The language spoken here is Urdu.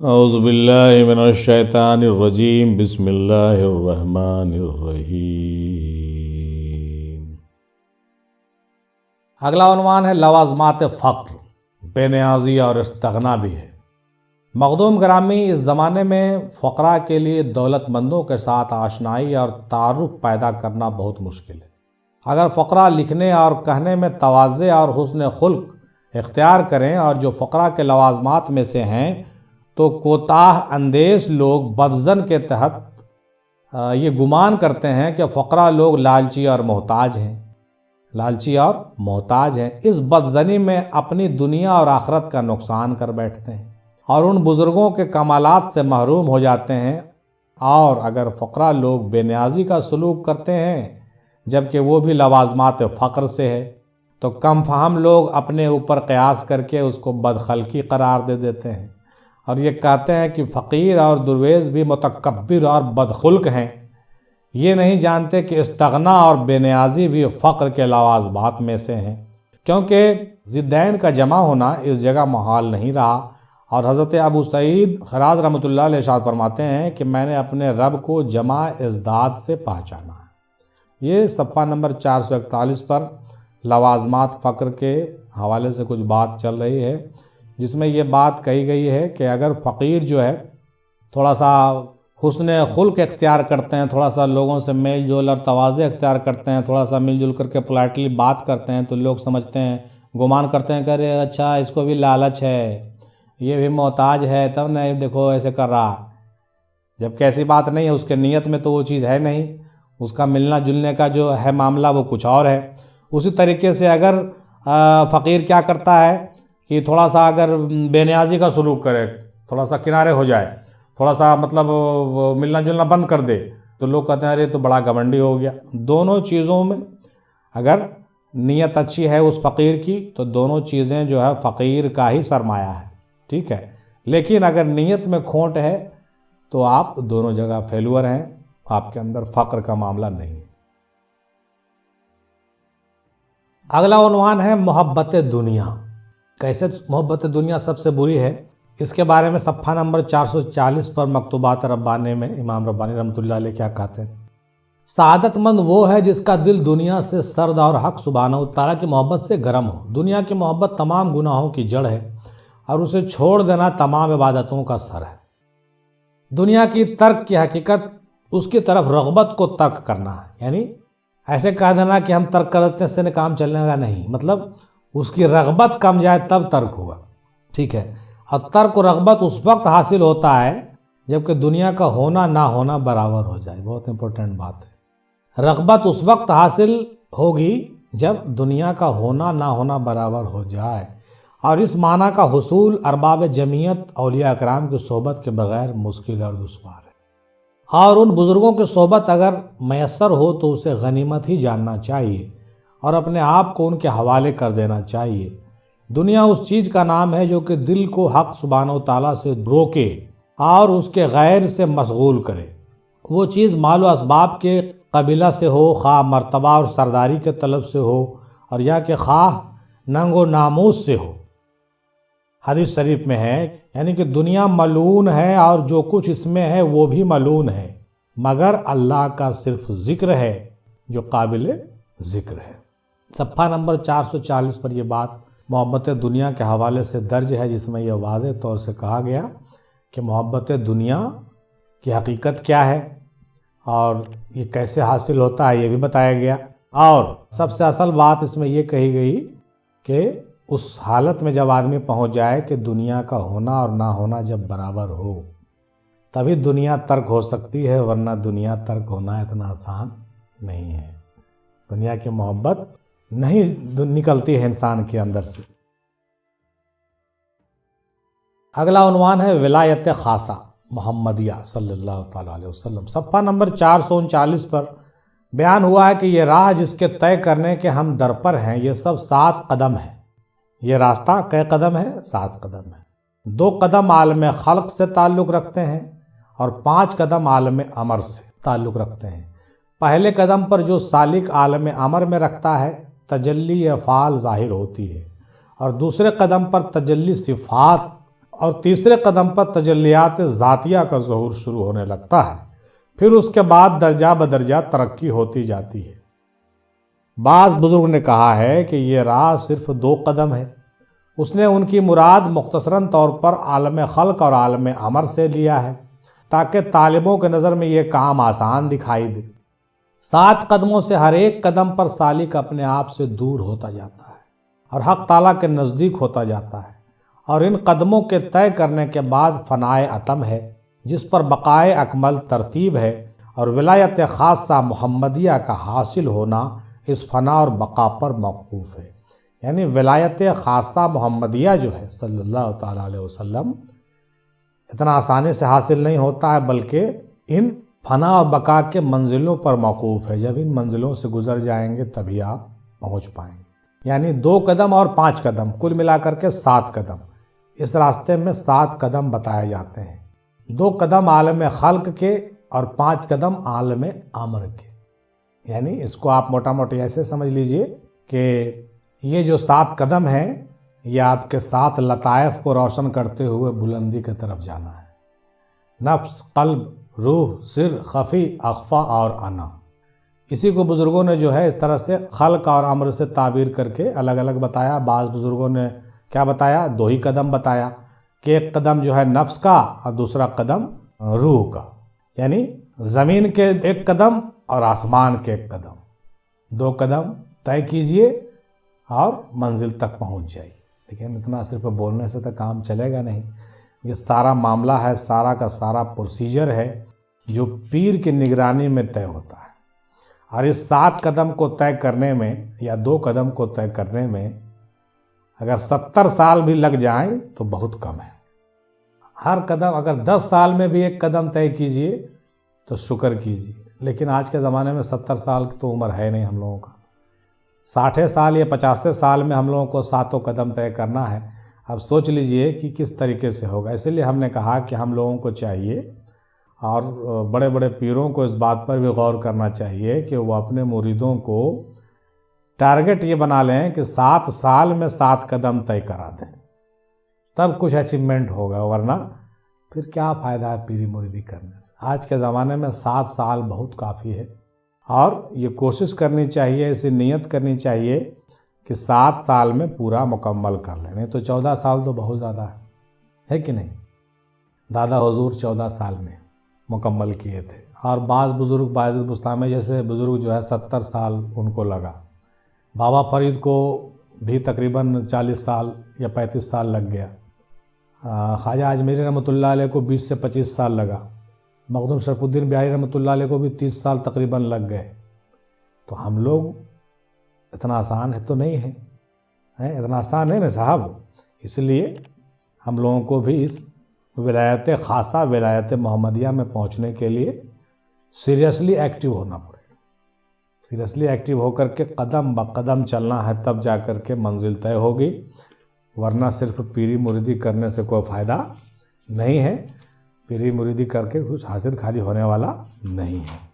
اعوذ باللہ من الشیطان الرجیم بسم اللہ الرحمن الرحیم۔ اگلا عنوان ہے لوازمات فقر، بے نیازی اور استغنا بھی ہے۔ مخدوم گرامی، اس زمانے میں فقراء کے لیے دولت مندوں کے ساتھ آشنائی اور تعارف پیدا کرنا بہت مشکل ہے۔ اگر فقراء لکھنے اور کہنے میں تواضع اور حسن خلق اختیار کریں، اور جو فقراء کے لوازمات میں سے ہیں، تو کوتاہ اندیش لوگ بدظن کے تحت یہ گمان کرتے ہیں کہ فقراء لوگ لالچی اور محتاج ہیں۔ اس بدظنی میں اپنی دنیا اور آخرت کا نقصان کر بیٹھتے ہیں اور ان بزرگوں کے کمالات سے محروم ہو جاتے ہیں۔ اور اگر فقراء لوگ بے نیازی کا سلوک کرتے ہیں جبکہ وہ بھی لوازمات فقر سے ہے، تو کم فہم لوگ اپنے اوپر قیاس کر کے اس کو بدخلقی قرار دے دیتے ہیں اور یہ کہتے ہیں کہ فقیر اور درویش بھی متکبر اور بدخلق ہیں۔ یہ نہیں جانتے کہ استغنا اور بے نیازی بھی فقر کے لوازمات میں سے ہیں، کیونکہ ضدین کا جمع ہونا اس جگہ محال نہیں رہا۔ اور حضرت ابو سعید خراز رحمۃ اللہ علیہ ارشاد فرماتے ہیں کہ میں نے اپنے رب کو جمع ازداد سے پہچانا ہے۔ یہ صفحہ نمبر 441 پر لوازمات فقر کے حوالے سے کچھ بات چل رہی ہے، جس میں یہ بات کہی گئی ہے کہ اگر فقیر جو ہے تھوڑا سا حسن خلق اختیار کرتے ہیں، تھوڑا سا لوگوں سے میل جول اور تواضع اختیار کرتے ہیں، تھوڑا سا مل جل کر کے پولائٹلی بات کرتے ہیں، تو لوگ سمجھتے ہیں، گمان کرتے ہیں کہ ارے اچھا اس کو بھی لالچ ہے، یہ بھی محتاج ہے، تب نہیں دیکھو ایسے کر رہا، جبکہ ایسی بات نہیں ہے۔ اس کے نیت میں تو وہ چیز ہے نہیں، اس کا ملنا جلنے کا جو ہے معاملہ وہ کچھ اور ہے۔ اسی طریقے سے اگر فقیر کیا کرتا ہے کہ تھوڑا سا اگر بے نیازی کا سلوک کرے، تھوڑا سا کنارے ہو جائے، تھوڑا سا مطلب ملنا جلنا بند کر دے، تو لوگ کہتے ہیں ارے تو بڑا گھمنڈی ہو گیا۔ دونوں چیزوں میں اگر نیت اچھی ہے اس فقیر کی، تو دونوں چیزیں جو ہے فقیر کا ہی سرمایہ ہے، ٹھیک ہے۔ لیکن اگر نیت میں کھوٹ ہے تو آپ دونوں جگہ فیلور ہیں، آپ کے اندر فقر کا معاملہ نہیں۔ اگلا عنوان ہے محبت دنیا۔ کیسے محبت دنیا سب سے بری ہے، اس کے بارے میں صفحہ نمبر 440 پر مکتوبات ربانی میں امام ربانی رحمۃ اللہ علیہ کیا کہتے ہیں؟ سعادت مند وہ ہے جس کا دل دنیا سے سرد اور حق سبحانہ وتعالیٰ کی محبت سے گرم ہو۔ دنیا کی محبت تمام گناہوں کی جڑ ہے اور اسے چھوڑ دینا تمام عبادتوں کا سر ہے۔ دنیا کی ترک کی حقیقت اس کی طرف رغبت کو ترک کرنا ہے، یعنی ایسے کہہ دینا کہ ہم ترک کر دیتے سے کام چلنے کا نہیں، مطلب اس کی رغبت کم جائے تب ترک ہوگا، ٹھیک ہے۔ اور ترک و رغبت اس وقت حاصل ہوتا ہے جبکہ دنیا کا ہونا نہ ہونا برابر ہو جائے۔ بہت امپورٹنٹ بات ہے۔ رغبت اس وقت حاصل ہوگی جب دنیا کا ہونا نہ ہونا برابر ہو جائے، اور اس معنی کا حصول ارباب جمعیت اولیاء اکرام کی صحبت کے بغیر مشکل اور دشوار ہے۔ اور ان بزرگوں کی صحبت اگر میسر ہو تو اسے غنیمت ہی جاننا چاہیے اور اپنے آپ کو ان کے حوالے کر دینا چاہیے۔ دنیا اس چیز کا نام ہے جو کہ دل کو حق سبحانہ و تعالیٰ سے روکے اور اس کے غیر سے مشغول کرے۔ وہ چیز مال و اسباب کے قبیلہ سے ہو، خواہ مرتبہ اور سرداری کے طلب سے ہو، اور یا کہ خواہ ننگ و ناموس سے ہو۔ حدیث شریف میں ہے، یعنی کہ دنیا ملعون ہے اور جو کچھ اس میں ہے وہ بھی ملعون ہے، مگر اللہ کا صرف ذکر ہے جو قابل ذکر ہے۔ صفحہ نمبر 440 پر یہ بات محبت دنیا کے حوالے سے درج ہے، جس میں یہ واضح طور سے کہا گیا کہ محبت دنیا کی حقیقت کیا ہے اور یہ کیسے حاصل ہوتا ہے، یہ بھی بتایا گیا۔ اور سب سے اصل بات اس میں یہ کہی گئی کہ اس حالت میں جب آدمی پہنچ جائے کہ دنیا کا ہونا اور نہ ہونا جب برابر ہو، تبھی دنیا ترک ہو سکتی ہے، ورنہ دنیا ترک ہونا اتنا آسان نہیں ہے۔ دنیا کی محبت نہیں نکلتی ہے انسان کے اندر سے۔ اگلا عنوان ہے ولایت خاصہ محمدیہ صلی اللہ تعالیٰ علیہ وسلم۔ صفحہ نمبر 439 پر بیان ہوا ہے کہ یہ راہ جس کے طے کرنے کے ہم در پر ہیں، یہ سب 7 قدم ہے۔ یہ راستہ کئے قدم ہے؟ 7 قدم ہے۔ 2 قدم عالم خلق سے تعلق رکھتے ہیں اور 5 قدم عالم امر سے تعلق رکھتے ہیں۔ پہلے قدم پر جو سالک عالم امر میں رکھتا ہے، تجلی افعال ظاہر ہوتی ہے، اور دوسرے قدم پر تجلی صفات اور تیسرے قدم پر تجلیات ذاتیہ کا ظہور شروع ہونے لگتا ہے، پھر اس کے بعد درجہ بدرجہ ترقی ہوتی جاتی ہے۔ بعض بزرگ نے کہا ہے کہ یہ راہ صرف 2 قدم ہے۔ اس نے ان کی مراد مختصراً طور پر عالم خلق اور عالم امر سے لیا ہے تاکہ طالبوں کے نظر میں یہ کام آسان دکھائی دے۔ 7 قدموں سے ہر ایک قدم پر سالک اپنے آپ سے دور ہوتا جاتا ہے اور حق تعالیٰ کے نزدیک ہوتا جاتا ہے، اور ان قدموں کے طے کرنے کے بعد فنائے عتم ہے جس پر بقائے اکمل ترتیب ہے، اور ولایت خاصہ محمدیہ کا حاصل ہونا اس فنا اور بقا پر موقوف ہے۔ یعنی ولایت خاصہ محمدیہ جو ہے صلی اللہ تعالیٰ علیہ وسلم اتنا آسانی سے حاصل نہیں ہوتا ہے، بلکہ ان فنا اور بقا کے منزلوں پر موقوف ہے۔ جب ان منزلوں سے گزر جائیں گے تبھی آپ پہنچ پائیں گے۔ یعنی 2 قدم اور 5 قدم، کل ملا کر کے 7 قدم۔ اس راستے میں 7 قدم بتائے جاتے ہیں، 2 قدم عالم خلق کے اور 5 قدم عالم امر کے۔ یعنی اس کو آپ موٹا موٹی ایسے سمجھ لیجئے کہ یہ جو 7 قدم ہیں یہ آپ کے 7 لطائف کو روشن کرتے ہوئے بلندی کی طرف جانا ہے۔ نفس، قلب، روح، سر، خفی، اخفا اور انا۔ اسی کو بزرگوں نے جو ہے اس طرح سے خلق اور امر سے تعبیر کر کے الگ الگ بتایا۔ بعض بزرگوں نے کیا بتایا؟ 2 ہی قدم بتایا کہ ایک قدم جو ہے نفس کا اور دوسرا قدم روح کا، یعنی زمین کے 1 قدم اور آسمان کے 1 قدم، 2 قدم طے کیجئے اور منزل تک پہنچ جائیے۔ لیکن اتنا صرف بولنے سے تو کام چلے گا نہیں، یہ سارا معاملہ ہے، سارا کا سارا پروسیجر ہے جو پیر کی نگرانی میں طے ہوتا ہے۔ اور اس 7 قدم کو طے کرنے میں یا 2 قدم کو طے کرنے میں اگر 70 سال بھی لگ جائیں تو بہت کم ہے۔ ہر قدم اگر 10 سال میں بھی 1 قدم طے کیجئے تو شکر کیجئے، لیکن آج کے زمانے میں 70 سال کی تو عمر ہے نہیں ہم لوگوں کا۔ 60 سال یا 50 سال میں ہم لوگوں کو 7 قدم طے کرنا ہے۔ اب سوچ لیجئے کہ کس طریقے سے ہوگا۔ اسی لیے ہم نے کہا کہ ہم لوگوں کو چاہیے، اور بڑے بڑے پیروں کو اس بات پر بھی غور کرنا چاہیے کہ وہ اپنے مریدوں کو ٹارگٹ یہ بنا لیں کہ 7 سال میں 7 قدم طے کرا دیں، تب کچھ اچیومنٹ ہوگا، ورنہ پھر کیا فائدہ ہے پیری مریدی کرنے سے۔ آج کے زمانے میں 7 سال بہت کافی ہے، اور یہ کوشش کرنی چاہیے، ایسی نیت کرنی چاہیے کہ 7 سال میں پورا مکمل کر لیں، نہیں تو 14 سال تو بہت زیادہ ہے کہ نہیں؟ دادا حضور 14 سال میں مکمل کیے تھے، اور بعض بزرگ باعزت بستامی جیسے بزرگ جو ہے 70 سال ان کو لگا۔ بابا فرید کو بھی تقریباً 40 سال یا 35 سال لگ گیا۔ خواجہ اجمیری رحمۃ اللہ علیہ کو 20 سے 25 سال لگا۔ مخدوم شرف الدین بہاری رحمۃ اللہ علیہ کو بھی 30 سال تقریباً لگ گئے۔ تو ہم لوگ اتنا آسان ہے تو نہیں ہے، اتنا آسان ہے نا صاحب۔ اس لیے ہم لوگوں کو بھی اس ولایت خاصہ ولایت محمدیہ میں پہنچنے کے لیے سیریسلی ایکٹیو ہونا پڑے گا۔ سیریسلی ایکٹیو ہو کر کے قدم بقدم چلنا ہے، تب جا کر کے منزل طے ہوگی، ورنہ صرف پیری مریدی کرنے سے کوئی فائدہ نہیں ہے۔ پیری مریدی کر کے کچھ حاصل خالی ہونے والا نہیں ہے۔